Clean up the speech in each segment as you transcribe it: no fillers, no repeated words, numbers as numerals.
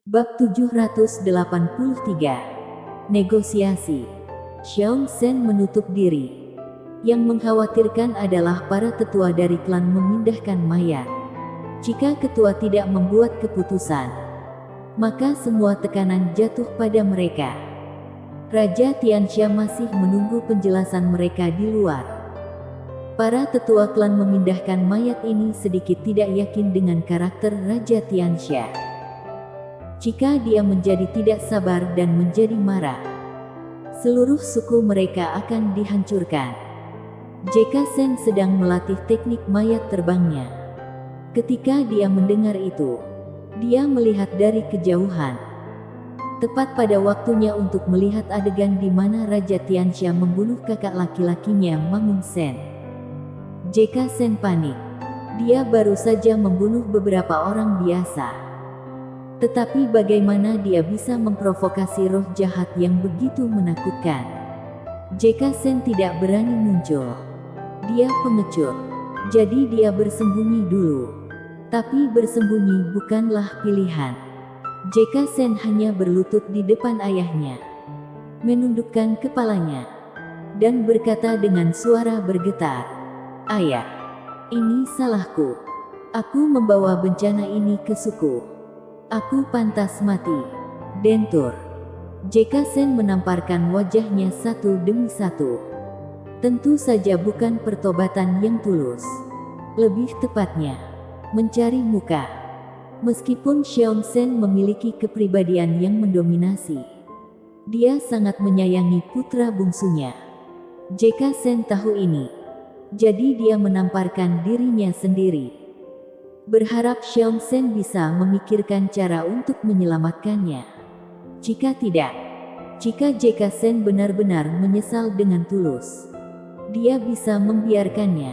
Bab 783. Negosiasi. Xiao Zhen menutup diri. Yang mengkhawatirkan adalah para tetua dari klan memindahkan mayat. Jika ketua tidak membuat keputusan, maka semua tekanan jatuh pada mereka. Raja Tianxia masih menunggu penjelasan mereka di luar. Para tetua klan memindahkan mayat ini sedikit tidak yakin dengan karakter Raja Tianxia. Jika dia menjadi tidak sabar dan menjadi marah, seluruh suku mereka akan dihancurkan. Jeka Sen sedang melatih teknik mayat terbangnya. Ketika dia mendengar itu, dia melihat dari kejauhan. Tepat pada waktunya untuk melihat adegan di mana Raja Tianxia membunuh kakak laki-lakinya Mangung Sen. Jeka Sen panik. Dia baru saja membunuh beberapa orang biasa. Tetapi bagaimana dia bisa memprovokasi roh jahat yang begitu menakutkan? Jeka Sen tidak berani muncul. Dia pengecut. Jadi dia bersembunyi dulu. Tapi bersembunyi bukanlah pilihan. Jeka Sen hanya berlutut di depan ayahnya, menundukkan kepalanya, dan berkata dengan suara bergetar, "Ayah, ini salahku. Aku membawa bencana ini ke suku. Aku pantas mati." Dentur. Jeka Sen menamparkan wajahnya satu demi satu. Tentu saja bukan pertobatan yang tulus. Lebih tepatnya, mencari muka. Meskipun Xiao Zhen memiliki kepribadian yang mendominasi, dia sangat menyayangi putra bungsunya. Jeka Sen tahu ini. Jadi dia menamparkan dirinya sendiri, berharap Xiao Zhen bisa memikirkan cara untuk menyelamatkannya. Jika tidak, jika Jeka Sen benar-benar menyesal dengan tulus, dia bisa membiarkannya.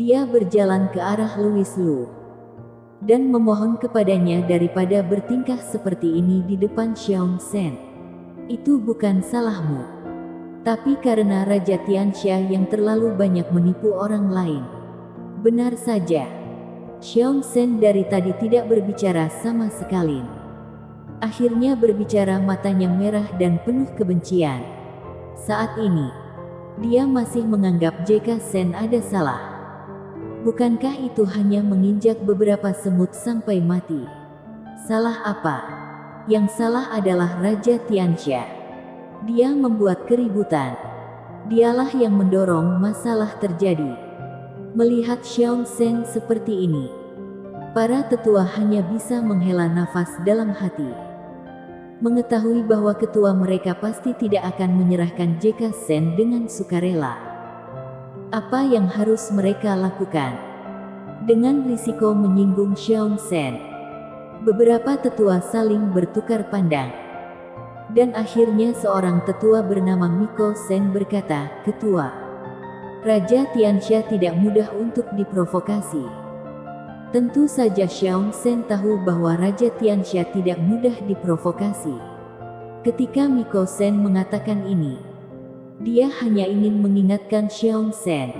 Dia berjalan ke arah Louis Lu dan memohon kepadanya daripada bertingkah seperti ini di depan Xiao Zhen. Itu bukan salahmu, tapi karena Raja Tianxia yang terlalu banyak menipu orang lain. Benar saja. Xiao Zhen dari tadi tidak berbicara sama sekali. Akhirnya berbicara, matanya merah dan penuh kebencian. Saat ini, dia masih menganggap Jeka Sen ada salah. Bukankah itu hanya menginjak beberapa semut sampai mati? Salah apa? Yang salah adalah Raja Tianxia. Dia membuat keributan. Dialah yang mendorong masalah terjadi. Melihat Xiao Zhen seperti ini, para tetua hanya bisa menghela nafas dalam hati. Mengetahui bahwa ketua mereka pasti tidak akan menyerahkan Jeka Sen dengan sukarela. Apa yang harus mereka lakukan? Dengan risiko menyinggung Xiao Zhen, beberapa tetua saling bertukar pandang. Dan akhirnya seorang tetua bernama Miko Sen berkata, "Ketua, Raja Tianxia tidak mudah untuk diprovokasi." Tentu saja Xiao Zhen tahu bahwa Raja Tianxia tidak mudah diprovokasi. Ketika Miko Sen mengatakan ini, dia hanya ingin mengingatkan Xiao Zhen.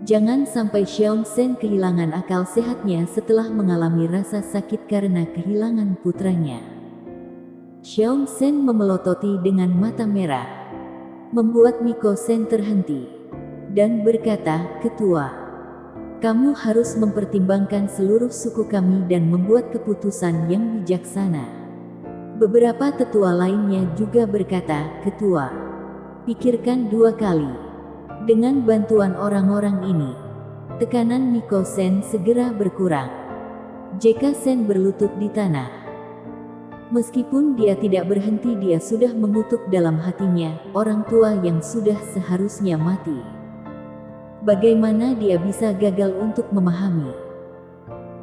Jangan sampai Xiao Zhen kehilangan akal sehatnya setelah mengalami rasa sakit karena kehilangan putranya. Xiao Zhen memelototi dengan mata merah, membuat Miko Sen terhenti dan berkata, "Ketua, kamu harus mempertimbangkan seluruh suku kami dan membuat keputusan yang bijaksana." Beberapa tetua lainnya juga berkata, "Ketua, pikirkan dua kali." Dengan bantuan orang-orang ini, tekanan Miko Sen segera berkurang. Jeka Sen berlutut di tanah. Meskipun dia tidak berhenti, dia sudah mengutuk dalam hatinya, orang tua yang sudah seharusnya mati. Bagaimana dia bisa gagal untuk memahami?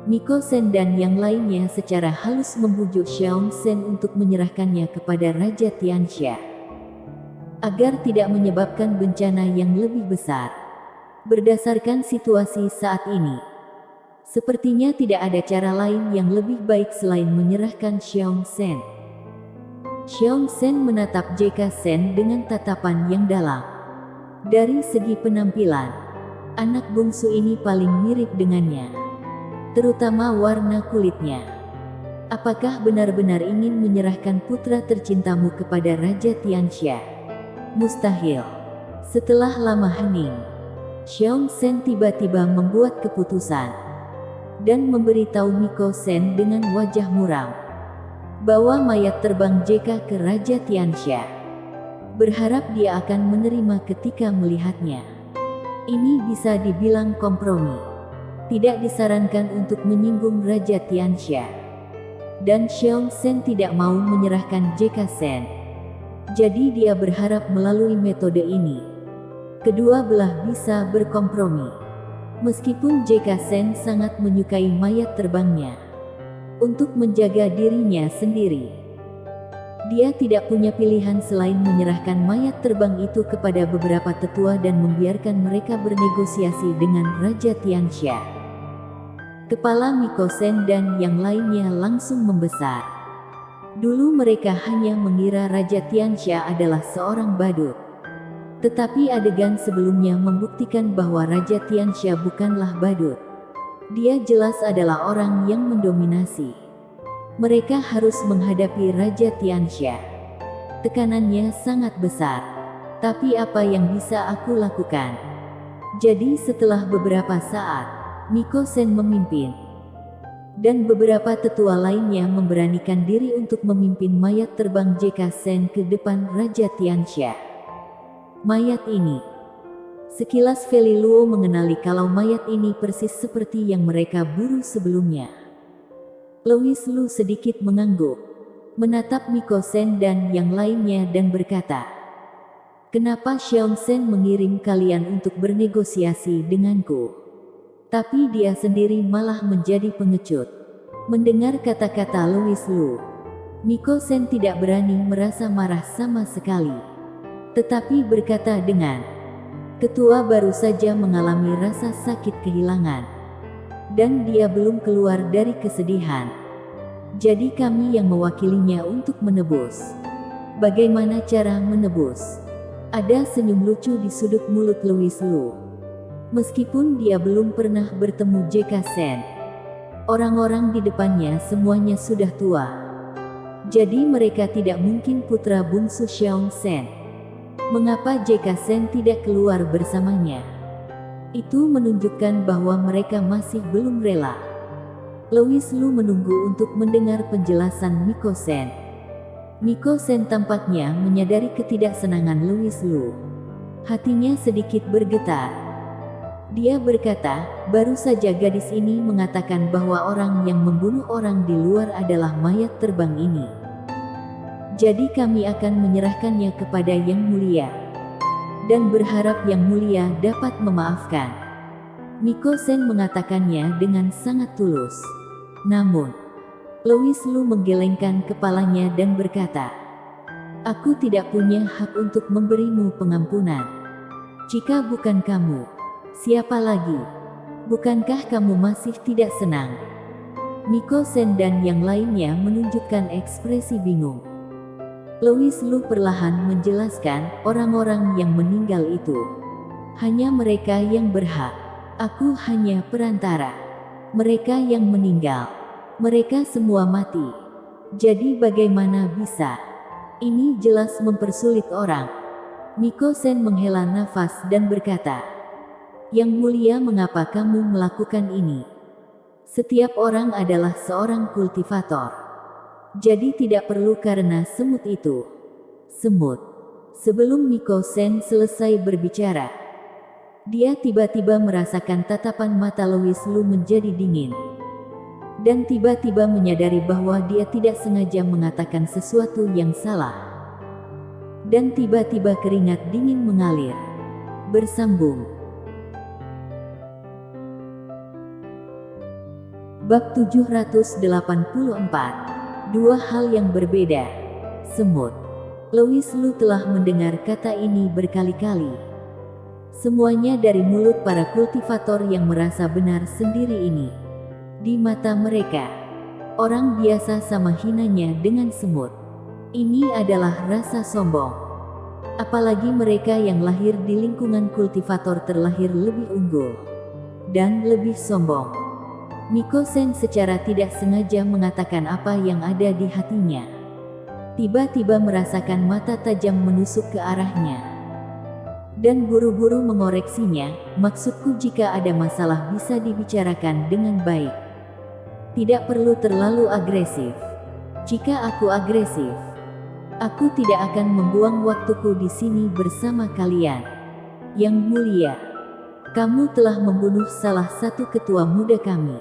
Miko Sen dan yang lainnya secara halus membujuk Xiao Zhen untuk menyerahkannya kepada Raja Tianxia, agar tidak menyebabkan bencana yang lebih besar. Berdasarkan situasi saat ini, sepertinya tidak ada cara lain yang lebih baik selain menyerahkan Xiao Zhen. Xiao Zhen menatap Jeka Sen dengan tatapan yang dalam. Dari segi penampilan, anak bungsu ini paling mirip dengannya, terutama warna kulitnya. Apakah benar-benar ingin menyerahkan putra tercintamu kepada Raja Tianxia? Mustahil. Setelah lama hening, Xiao Shen tiba-tiba membuat keputusan dan memberitahu Miko Shen dengan wajah muram, bawa mayat terbang JK ke Raja Tianxia. Berharap dia akan menerima ketika melihatnya. Ini bisa dibilang kompromi. Tidak disarankan untuk menyinggung Raja Tianxia. Dan Xiao Shen tidak mau menyerahkan JK Shen. Jadi dia berharap melalui metode ini, kedua belah bisa berkompromi. Meskipun JK Shen sangat menyukai mayat terbangnya untuk menjaga dirinya sendiri, dia tidak punya pilihan selain menyerahkan mayat terbang itu kepada beberapa tetua dan membiarkan mereka bernegosiasi dengan Raja Tianxia. Kepala Miko Shen dan yang lainnya langsung membesar. Dulu mereka hanya mengira Raja Tianxia adalah seorang badut. Tetapi adegan sebelumnya membuktikan bahwa Raja Tianxia bukanlah badut. Dia jelas adalah orang yang mendominasi. Mereka harus menghadapi Raja Tianxia. Tekanannya sangat besar. Tapi apa yang bisa aku lakukan? Jadi setelah beberapa saat, Miko Shen memimpin, dan beberapa tetua lainnya memberanikan diri untuk memimpin mayat terbang JK Shen ke depan Raja Tianxia. Mayat ini, sekilas Feli Luo mengenali kalau mayat ini persis seperti yang mereka buru sebelumnya. Louis Lu sedikit mengangguk, menatap Miko Shen dan yang lainnya dan berkata, "Kenapa Xiao Shen mengirim kalian untuk bernegosiasi denganku?" Tapi dia sendiri malah menjadi pengecut. Mendengar kata-kata Louis Lu, Miko Shen tidak berani merasa marah sama sekali. Tetapi berkata dengan, "Ketua baru saja mengalami rasa sakit kehilangan. Dan dia belum keluar dari kesedihan. Jadi kami yang mewakilinya untuk menebus." Bagaimana cara menebus? Ada senyum lucu di sudut mulut Louis Lu. Meskipun dia belum pernah bertemu JK Shen, orang-orang di depannya semuanya sudah tua. Jadi mereka tidak mungkin putra bungsu Xiao Shen. Mengapa JK Shen tidak keluar bersamanya? Itu menunjukkan bahwa mereka masih belum rela. Louis Lu menunggu untuk mendengar penjelasan Miko Shen. Miko Shen tampaknya menyadari ketidaksenangan Louis Lu. Hatinya sedikit bergetar. Dia berkata, "Baru saja gadis ini mengatakan bahwa orang yang membunuh orang di luar adalah mayat terbang ini. Jadi kami akan menyerahkannya kepada Yang Mulia. Dan berharap Yang Mulia dapat memaafkan." Miko Shen mengatakannya dengan sangat tulus. Namun, Louis Lu menggelengkan kepalanya dan berkata, "Aku tidak punya hak untuk memberimu pengampunan. Jika bukan kamu, siapa lagi? Bukankah kamu masih tidak senang?" Miko Shen dan yang lainnya menunjukkan ekspresi bingung. Louis Lu perlahan menjelaskan, "Orang-orang yang meninggal itu, hanya mereka yang berhak. Aku hanya perantara. Mereka yang meninggal, mereka semua mati. Jadi bagaimana bisa? Ini jelas mempersulit orang." Miko Shen menghela nafas dan berkata, "Yang Mulia, mengapa kamu melakukan ini? Setiap orang adalah seorang kultivator. Jadi tidak perlu karena semut itu." Semut. Sebelum Miko Shen selesai berbicara, dia tiba-tiba merasakan tatapan mata Louis Lu menjadi dingin. Dan tiba-tiba menyadari bahwa dia tidak sengaja mengatakan sesuatu yang salah. Dan tiba-tiba keringat dingin mengalir. Bersambung. Bab 784. Dua hal yang berbeda. Semut. Louis Lu telah mendengar kata ini berkali-kali. Semuanya dari mulut para kultivator yang merasa benar sendiri ini. Di mata mereka, orang biasa sama hinanya dengan semut. Ini adalah rasa sombong. Apalagi mereka yang lahir di lingkungan kultivator terlahir lebih unggul dan lebih sombong. Miko Sen secara tidak sengaja mengatakan apa yang ada di hatinya. Tiba-tiba merasakan mata tajam menusuk ke arahnya. Dan buru-buru mengoreksinya, maksudku jika ada masalah bisa dibicarakan dengan baik. Tidak perlu terlalu agresif. Jika aku agresif, aku tidak akan membuang waktuku di sini bersama kalian. Yang mulia, kamu telah membunuh salah satu ketua muda kami.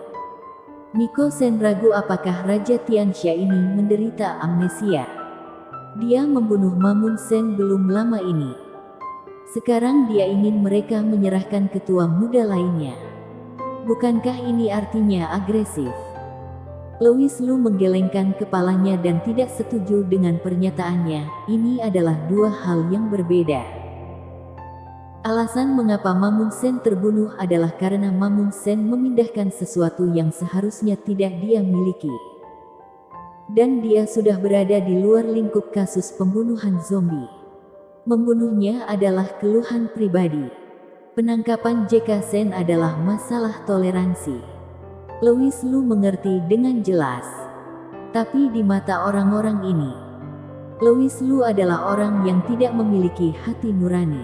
Miko Sen ragu apakah Raja Tianxia ini menderita amnesia. Dia membunuh Mamun Sen belum lama ini. Sekarang dia ingin mereka menyerahkan ketua muda lainnya. Bukankah ini artinya agresif? Louis Lu menggelengkan kepalanya dan tidak setuju dengan pernyataannya. Ini adalah dua hal yang berbeda. Alasan mengapa Mamun Sen terbunuh adalah karena Mamun Sen memindahkan sesuatu yang seharusnya tidak dia miliki. Dan dia sudah berada di luar lingkup kasus pembunuhan zombie. Membunuhnya adalah keluhan pribadi. Penangkapan J.K. Sen adalah masalah toleransi. Louis Lu mengerti dengan jelas. Tapi di mata orang-orang ini, Louis Lu adalah orang yang tidak memiliki hati nurani.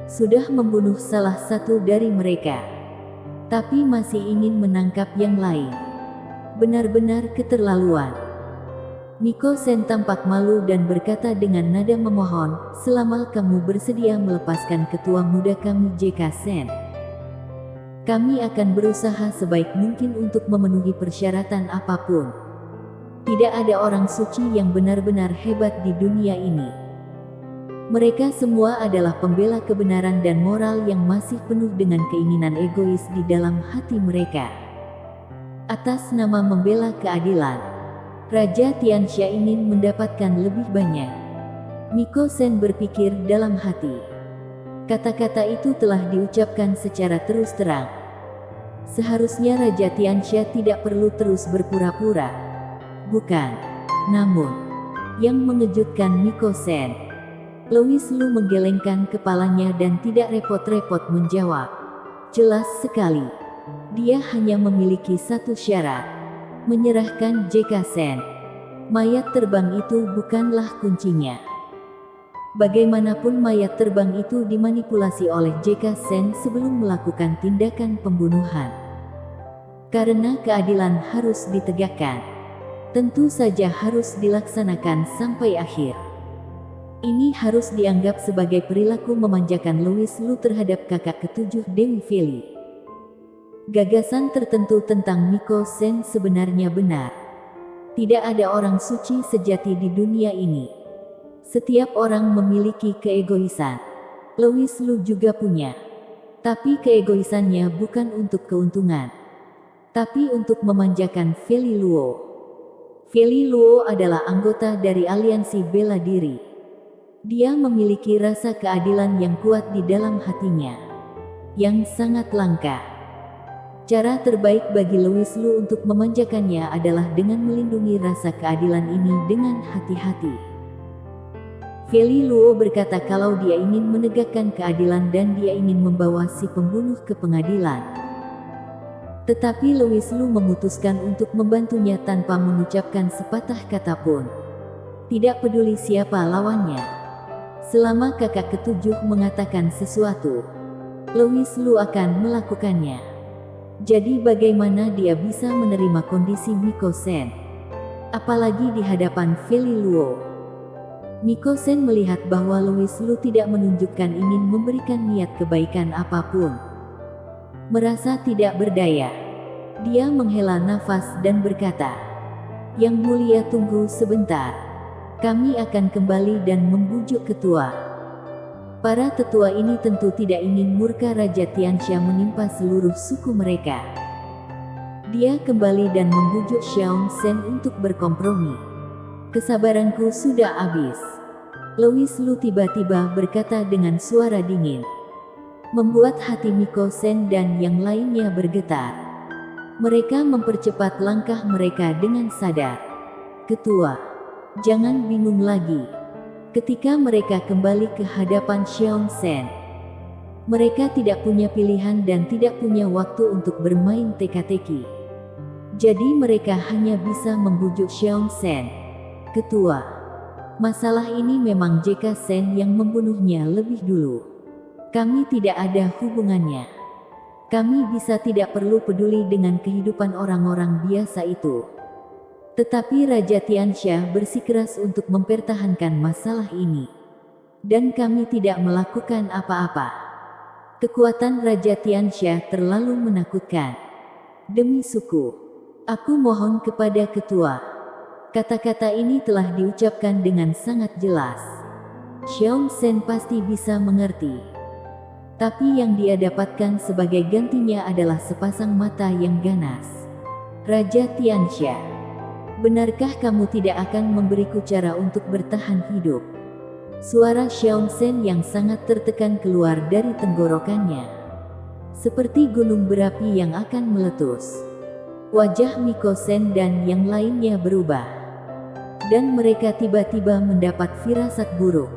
Sudah membunuh salah satu dari mereka, tapi masih ingin menangkap yang lain. Benar-benar keterlaluan. Miko Sen tampak malu dan berkata dengan nada memohon, selama kamu bersedia melepaskan ketua muda kami J.K. Sen, kami akan berusaha sebaik mungkin untuk memenuhi persyaratan apapun. Tidak ada orang suci yang benar-benar hebat di dunia ini. Mereka semua adalah pembela kebenaran dan moral yang masih penuh dengan keinginan egois di dalam hati mereka. Atas nama membela keadilan, Raja Tianxia ingin mendapatkan lebih banyak. Miko Sen berpikir dalam hati. Kata-kata itu telah diucapkan secara terus terang. Seharusnya Raja Tianxia tidak perlu terus berpura-pura. Bukan. Namun, yang mengejutkan Miko Sen, Louis Lu menggelengkan kepalanya dan tidak repot-repot menjawab. Jelas sekali. Dia hanya memiliki satu syarat. Menyerahkan J.K. Sen. Mayat terbang itu bukanlah kuncinya. Bagaimanapun mayat terbang itu dimanipulasi oleh J.K. Sen sebelum melakukan tindakan pembunuhan. Karena keadilan harus ditegakkan, tentu saja harus dilaksanakan sampai akhir. Ini harus dianggap sebagai perilaku memanjakan Louis Lu terhadap kakak ketujuh Dewi Feli. Gagasan tertentu tentang Miko Sen sebenarnya benar. Tidak ada orang suci sejati di dunia ini. Setiap orang memiliki keegoisan. Louis Lu juga punya. Tapi keegoisannya bukan untuk keuntungan, tapi untuk memanjakan Feli Luo. Feli Luo adalah anggota dari aliansi bela diri. Dia memiliki rasa keadilan yang kuat di dalam hatinya, yang sangat langka. Cara terbaik bagi Louis Lu untuk memanjakannya adalah dengan melindungi rasa keadilan ini dengan hati-hati. Feli Luo berkata kalau dia ingin menegakkan keadilan dan dia ingin membawa si pembunuh ke pengadilan. Tetapi Louis Lu memutuskan untuk membantunya tanpa mengucapkan sepatah kata pun. Tidak peduli siapa lawannya. Selama kakak ketujuh mengatakan sesuatu, Louis Lu akan melakukannya. Jadi bagaimana dia bisa menerima kondisi Miko Sen? Apalagi di hadapan Feli Luo. Miko Sen melihat bahwa Louis Lu tidak menunjukkan ingin memberikan niat kebaikan apapun. Merasa tidak berdaya, dia menghela nafas dan berkata, "Yang mulia, tunggu sebentar. Kami akan kembali dan membujuk ketua." Para tetua ini tentu tidak ingin murka Raja Tianxia menimpa seluruh suku mereka. Dia kembali dan membujuk Xiao Sen untuk berkompromi. "Kesabaranku sudah habis," Louis Lu tiba-tiba berkata dengan suara dingin, membuat hati Miko Sen dan yang lainnya bergetar. Mereka mempercepat langkah mereka dengan sadar. "Ketua, jangan bingung lagi." Ketika mereka kembali ke hadapan Xiao Sen, mereka tidak punya pilihan dan tidak punya waktu untuk bermain teka-teki. Jadi mereka hanya bisa membujuk Xiao Shen. Ketua, masalah ini memang Jeka Sen yang membunuhnya lebih dulu. Kami tidak ada hubungannya. Kami bisa tidak perlu peduli dengan kehidupan orang-orang biasa itu. Tetapi Raja Tianxia bersikeras untuk mempertahankan masalah ini. Dan kami tidak melakukan apa-apa. Kekuatan Raja Tianxia terlalu menakutkan. Demi suku, aku mohon kepada ketua. Kata-kata ini telah diucapkan dengan sangat jelas. Xiao Shen pasti bisa mengerti. Tapi yang dia dapatkan sebagai gantinya adalah sepasang mata yang ganas. Raja Tianxia, benarkah kamu tidak akan memberiku cara untuk bertahan hidup? Suara Xiao Shen yang sangat tertekan keluar dari tenggorokannya. Seperti gunung berapi yang akan meletus. Wajah Miko Sen dan yang lainnya berubah. Dan mereka tiba-tiba mendapat firasat buruk.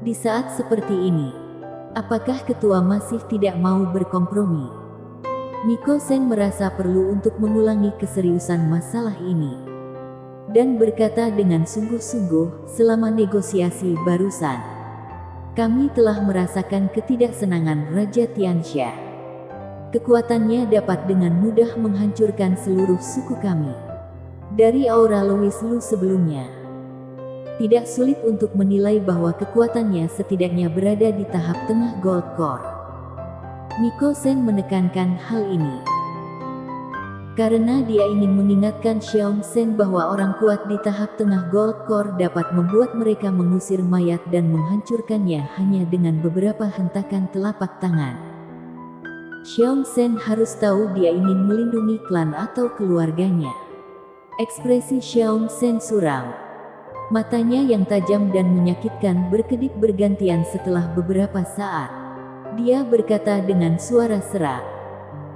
Di saat seperti ini, apakah ketua masih tidak mau berkompromi? Miko Sen merasa perlu untuk mengulangi keseriusan masalah ini. Dan berkata dengan sungguh-sungguh, selama negosiasi barusan, kami telah merasakan ketidaksenangan Raja Tianxia. Kekuatannya dapat dengan mudah menghancurkan seluruh suku kami. Dari aura Louis Lu sebelumnya, tidak sulit untuk menilai bahwa kekuatannya setidaknya berada di tahap tengah Gold Core. Miko Sen menekankan hal ini karena dia ingin mengingatkan Xiao Shen bahwa orang kuat di tahap tengah Gold Core dapat membuat mereka mengusir mayat dan menghancurkannya hanya dengan beberapa hentakan telapak tangan. Xiao Shen harus tahu dia ingin melindungi klan atau keluarganya. Ekspresi Xiao Shen suram. Matanya yang tajam dan menyakitkan berkedip bergantian setelah beberapa saat. Dia berkata dengan suara serak,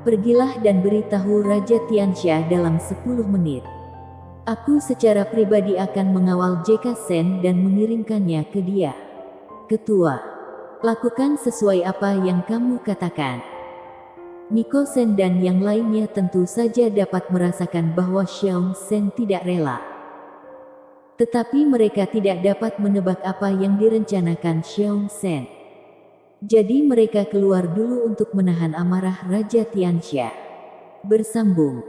"Pergilah dan beritahu Raja Tianxia dalam 10 menit. Aku secara pribadi akan mengawal Jeka Sen dan mengirimkannya ke dia." Ketua, lakukan sesuai apa yang kamu katakan. Miko Sen dan yang lainnya tentu saja dapat merasakan bahwa Xiao Shen tidak rela. Tetapi mereka tidak dapat menebak apa yang direncanakan Xiao Shen. Jadi mereka keluar dulu untuk menahan amarah Raja Tianxia. Bersambung.